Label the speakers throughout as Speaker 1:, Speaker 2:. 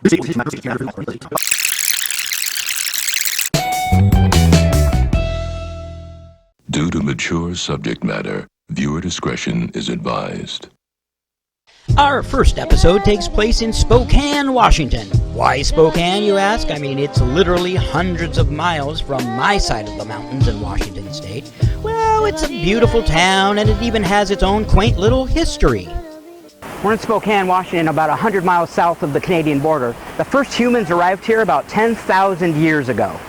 Speaker 1: Due to mature subject matter, viewer discretion is advised.
Speaker 2: Our first episode takes place in Spokane, Washington. Why Spokane, you ask? I mean, it's literally hundreds of miles from my side of the mountains in Washington State. Well, it's a beautiful town, and it even has its own quaint little history. We're in Spokane, Washington, about 100 miles south of the Canadian border. The first humans arrived here about 10,000 years ago.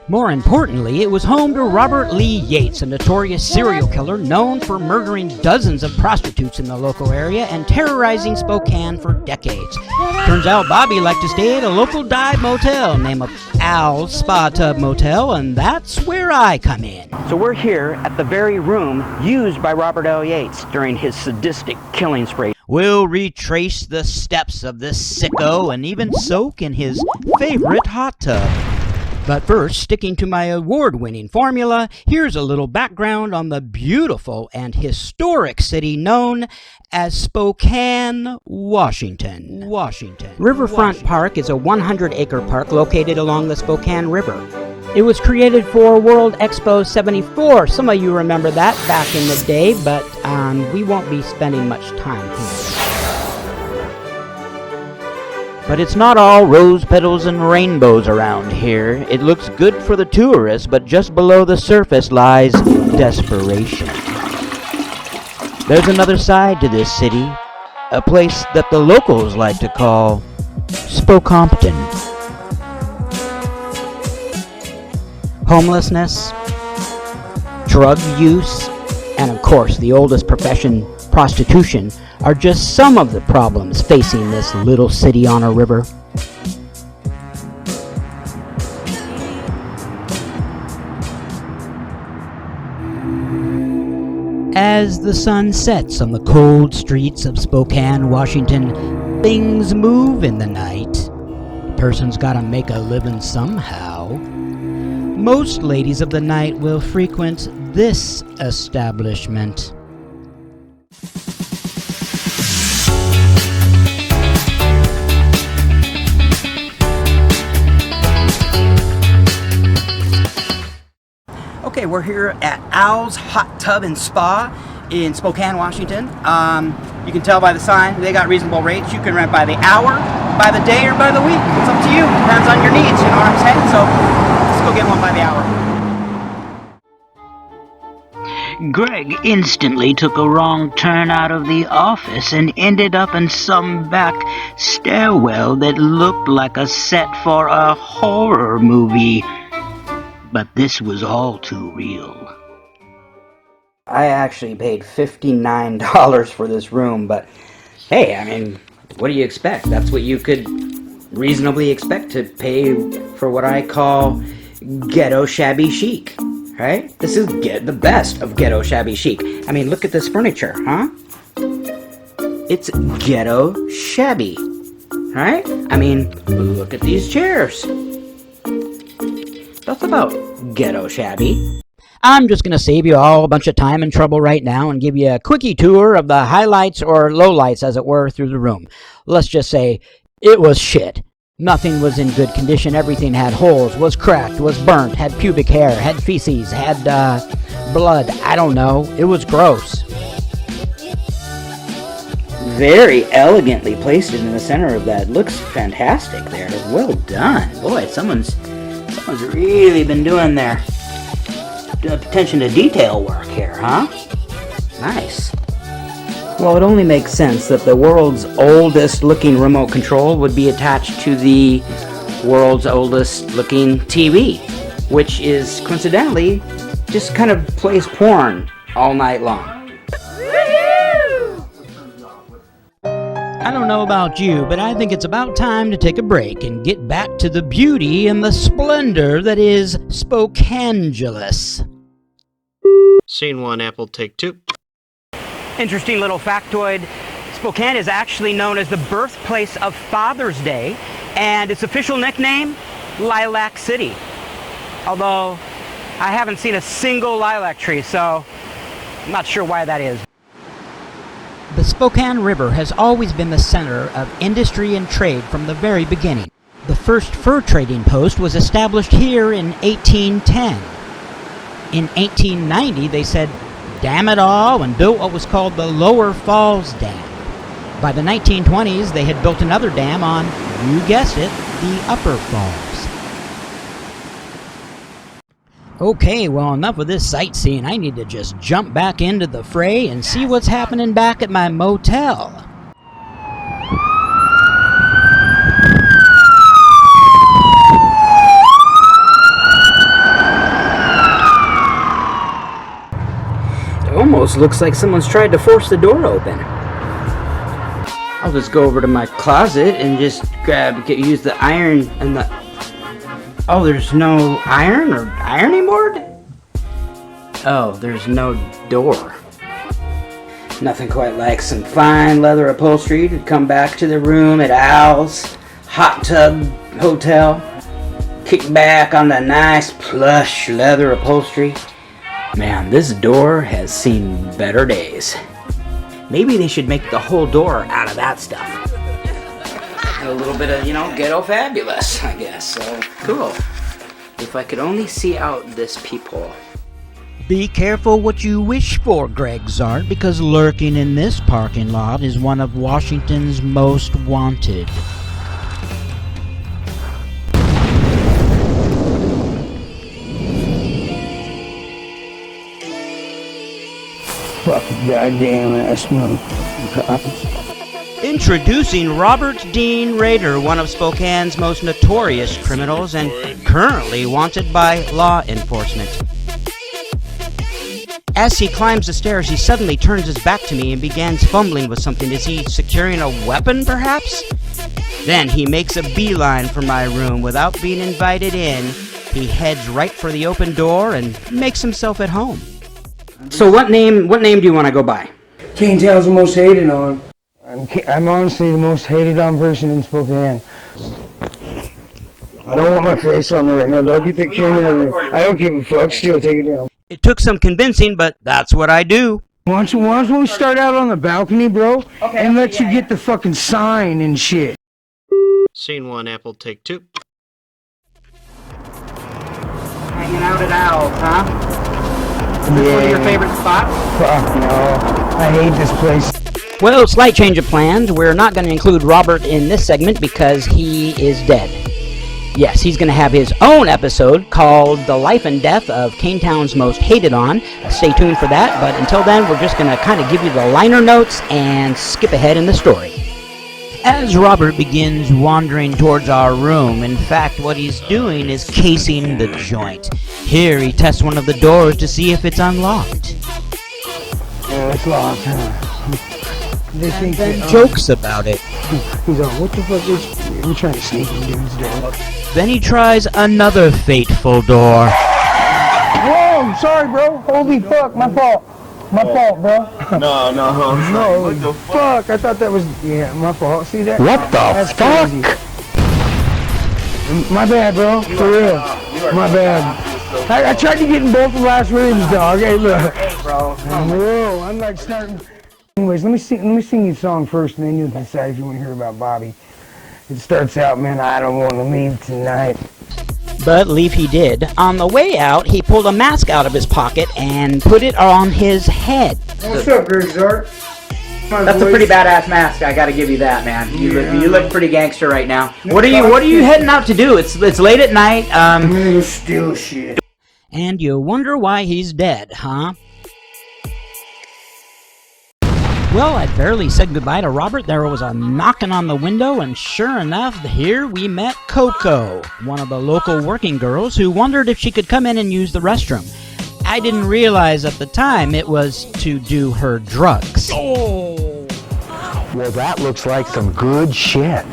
Speaker 2: More importantly, it was home to Robert Lee Yates, a notorious serial killer known for murdering dozens of prostitutes in the local area and terrorizing Spokane for decades. Turns out Bobby liked to stay at a local dive motel named Al's Spa Tub Motel, and that's where I come in. So we're here at the very room used by Robert L. Yates during his sadistic killing spree. We'll retrace the steps of this sicko and even soak in his favorite hot tub. But first, sticking to my award-winning formula, here's a little background on the beautiful and historic city known as Spokane, Washington. Riverfront Park is a 100-acre park located along the Spokane River. It was created for World Expo 74. Some of you remember that back in the day, but we won't be spending much time here. But it's not all rose petals and rainbows around here. It looks good for the tourists, but just below the surface lies desperation. There's another side to this city, a place that the locals like to call Spokompton. Homelessness, drug use, and of course the oldest profession, prostitution, are just some of the problems facing this little city on a river. As the sun sets on the cold streets of Spokane, Washington, things move in the night. A person's gotta make a living somehow. Most ladies of the night will frequent this establishment. Okay, we're here at Al's Hot Tub and Spa in Spokane, Washington. You can tell by the sign, they got reasonable rates. You can rent by the hour, by the day, or by the week. It's up to you. Depends on your needs, you know what I'm saying? So let's go get one by the hour.
Speaker 3: Gregg instantly took a wrong turn out of the office and ended up in some back stairwell that looked like a set for a horror movie. But this was all too real.
Speaker 2: I actually paid $59 for this room, but hey, I mean, what do you expect? That's what you could reasonably expect to pay for what I call ghetto shabby chic, right? This is the best of ghetto shabby chic. I mean, look at this furniture, huh? It's ghetto shabby, right? I mean, look at these chairs. That's about ghetto shabby. I'm just going to save you all a bunch of time and trouble right now and give you a quickie tour of the highlights or lowlights, as it were, through the room. Let's just say it was shit. Nothing was in good condition. Everything had holes, was cracked, was burnt, had pubic hair, had feces, had blood. I don't know. It was gross. Very elegantly placed in the center of that. Looks fantastic there. Well done. Boy, someone's really been doing their attention to detail work here, huh? Nice. Well, it only makes sense that the world's oldest looking remote control would be attached to the world's oldest looking TV, which is coincidentally just kind of plays porn all night long. I don't know about you, but I think it's about time to take a break and get back to the beauty and the splendor that is Spokangelous.
Speaker 4: Scene 1, Apple, take 2.
Speaker 2: Interesting little factoid. Spokane is actually known as the birthplace of Father's Day, and its official nickname, Lilac City. Although, I haven't seen a single lilac tree, so I'm not sure why that is. The Spokane River has always been the center of industry and trade from the very beginning. The first fur trading post was established here in 1810. In 1890, they said, "Damn it all," and built what was called the Lower Falls Dam. By the 1920s, they had built another dam on, you guessed it, the Upper Falls. Okay, well, enough of this sightseeing. I need to just jump back into the fray and see what's happening back at my motel. It almost looks like someone's tried to force the door open. I'll just go over to my closet and just use the iron and the... Oh, there's no iron or ironing board? Oh, there's no door. Nothing quite like some fine leather upholstery to come back to the room at Al's Hot Tub Hotel. Kick back on the nice plush leather upholstery. Man, this door has seen better days. Maybe they should make the whole door out of that stuff. A little bit of, ghetto fabulous, I guess. So, cool. If I could only see out this peephole. Be careful what you wish for, Gregg Zart, because lurking in this parking lot is one of Washington's most wanted.
Speaker 5: Fucking goddamn ass motherfucker.
Speaker 2: Introducing Robert Dean Rader, one of Spokane's most notorious criminals and currently wanted by law enforcement. As he climbs the stairs, he suddenly turns his back to me and begins fumbling with something. Is he securing a weapon, perhaps? Then he makes a beeline for my room. Without being invited in, he heads right for the open door and makes himself at home. So what name do you want to go by?
Speaker 5: Can't tell's the most hated on. I'm honestly the most hated on person in Spokane. I don't want my face on there right now. Don't get the camera. I don't give a fuck. Still, take it down.
Speaker 2: It took some convincing, but that's what I do.
Speaker 5: Why don't we start out on the balcony, bro? Okay, and let you get the fucking sign and shit.
Speaker 4: Scene 1, Apple, take 2.
Speaker 2: Hanging out at Al's, huh? Is this one of your favorite spots?
Speaker 5: Fuck no. I hate this place.
Speaker 2: Well, slight change of plans. We're not going to include Robert in this segment because he is dead. Yes, he's going to have his own episode called The Life and Death of Canetown's Most Hated On. Stay tuned for that, but until then, we're just going to kind of give you the liner notes and skip ahead in the story. As Robert begins wandering towards our room, in fact, what he's doing is casing the joint. Here, he tests one of the doors to see if it's unlocked.
Speaker 5: Oh, it's locked, huh? They think
Speaker 2: Then jokes about it.
Speaker 5: He's on, what the fuck is... We're trying to sneak in dude's door.
Speaker 2: Then he tries another fateful door.
Speaker 5: Whoa, I'm sorry, bro. Holy fuck, my fault. My fault, bro.
Speaker 6: No.
Speaker 5: No, what the fuck? I thought that was... Yeah, my fault. See that?
Speaker 6: What the
Speaker 5: That's
Speaker 6: fuck?
Speaker 5: Crazy. My bad, bro. For real. My bad. I tried to get in both the last rooms, dog. Hey, look.
Speaker 6: Hey, bro.
Speaker 5: Whoa, I'm like starting... Anyways, let me sing you a song first, and then you'll decide if you want to hear about Bobby. It starts out, man, I don't want to leave tonight.
Speaker 2: But leave he did. On the way out, he pulled a mask out of his pocket and put it on his head.
Speaker 5: What's up, Gregg Zart?
Speaker 2: That's a pretty badass mask. I gotta give you that, man. You look pretty gangster right now. What are you heading out to do? It's late at night.
Speaker 5: I'm gonna go steal shit. And
Speaker 2: you wonder why he's dead, huh? Well, I'd barely said goodbye to Robert. There was a knocking on the window, and sure enough, here we met Coco, one of the local working girls who wondered if she could come in and use the restroom. I didn't realize at the time it was to do her drugs.
Speaker 6: Oh! Well, that looks like some good shit.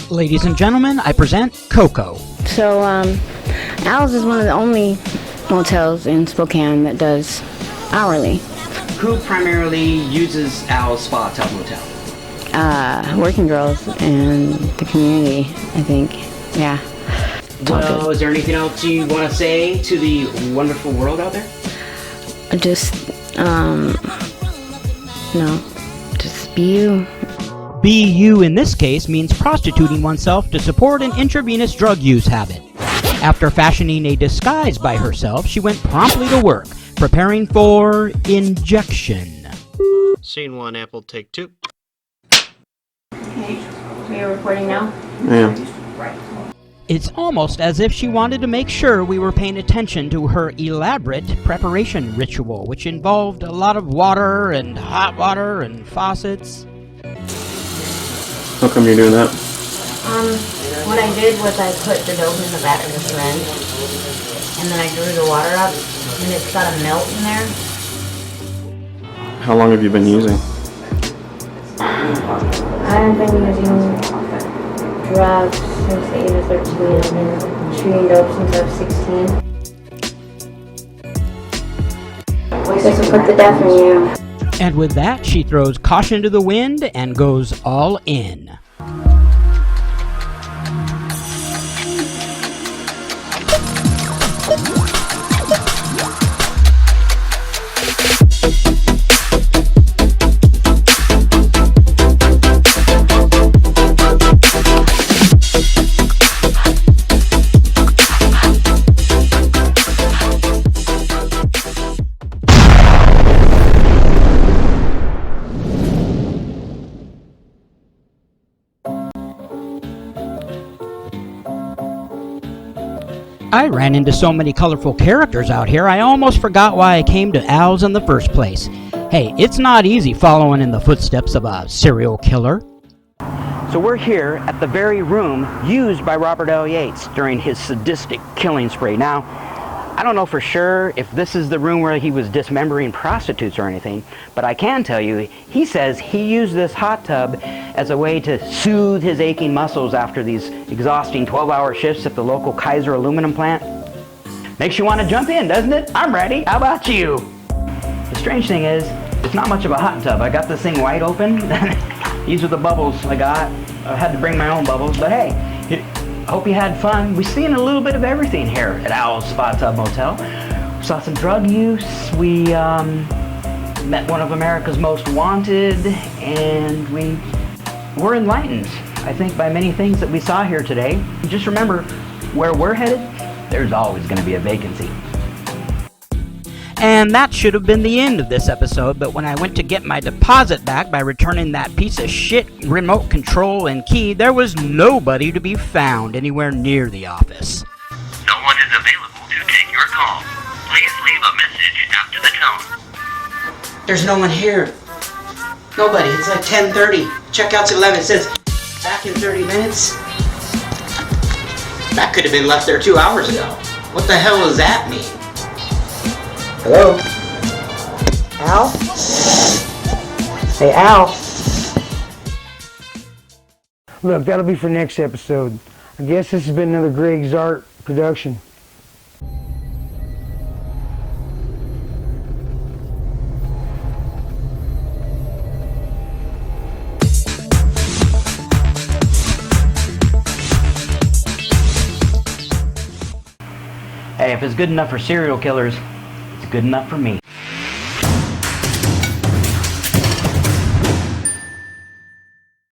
Speaker 2: Ladies and gentlemen, I present Coco.
Speaker 7: So, Al's is one of the only motels in Spokane that does hourly.
Speaker 2: Who primarily uses Al's Spa Tub Motel?
Speaker 7: Working girls and the community, I think. Yeah.
Speaker 2: Well, is there anything else you want to say to the wonderful world out there?
Speaker 7: Just No, just be you.
Speaker 2: Be you in this case means prostituting oneself to support an intravenous drug use habit. After fashioning a disguise by herself, she went promptly to work, preparing for injection.
Speaker 4: Scene 1, Apple, take 2.
Speaker 7: Okay, we are recording now?
Speaker 8: Yeah.
Speaker 2: It's almost as if she wanted to make sure we were paying attention to her elaborate preparation ritual, which involved a lot of water and hot water and faucets.
Speaker 8: How come you're doing that?
Speaker 7: What I did was I put the dope in the back of the syringe, and then I drew the water up, and it's got a melt in there.
Speaker 8: How long have you been using?
Speaker 7: I've been using drugs since the age of 13. I've been shooting dope since I was 16. This will put the death in you.
Speaker 2: And with that, she throws caution to the wind and goes all in. I ran into so many colorful characters out here, I almost forgot why I came to Al's in the first place. Hey, it's not easy following in the footsteps of a serial killer. So we're here at the very room used by Robert L. Yates during his sadistic killing spree. Now, I don't know for sure if this is the room where he was dismembering prostitutes or anything, but I can tell you, he says he used this hot tub as a way to soothe his aching muscles after these exhausting 12-hour shifts at the local Kaiser aluminum plant. Makes you want to jump in, doesn't it? I'm ready. How about you? The strange thing is, it's not much of a hot tub. I got this thing wide open. These are the bubbles I got. I had to bring my own bubbles, but hey, I hope you had fun. We've seen a little bit of everything here at Owl's Spa Tub Motel. We saw some drug use. We met one of America's most wanted, and we were enlightened, I think, by many things that we saw here today. Just remember, where we're headed, there's always going to be a vacancy. And that should have been the end of this episode, but when I went to get my deposit back by returning that piece of shit remote control and key, there was nobody to be found anywhere near the office.
Speaker 9: No one is available to take your call. Please leave a message after the tone.
Speaker 10: There's no one here. Nobody. It's like 10:30. Checkout's 11. It says back in 30 minutes. That could have been left there 2 hours ago. What the hell does that mean? Hello? Al? Hey, Al?
Speaker 5: Look, that'll be for next episode. I guess this has been another Gregg Zart production.
Speaker 2: Hey, if it's good enough for serial killers, it's good enough for me.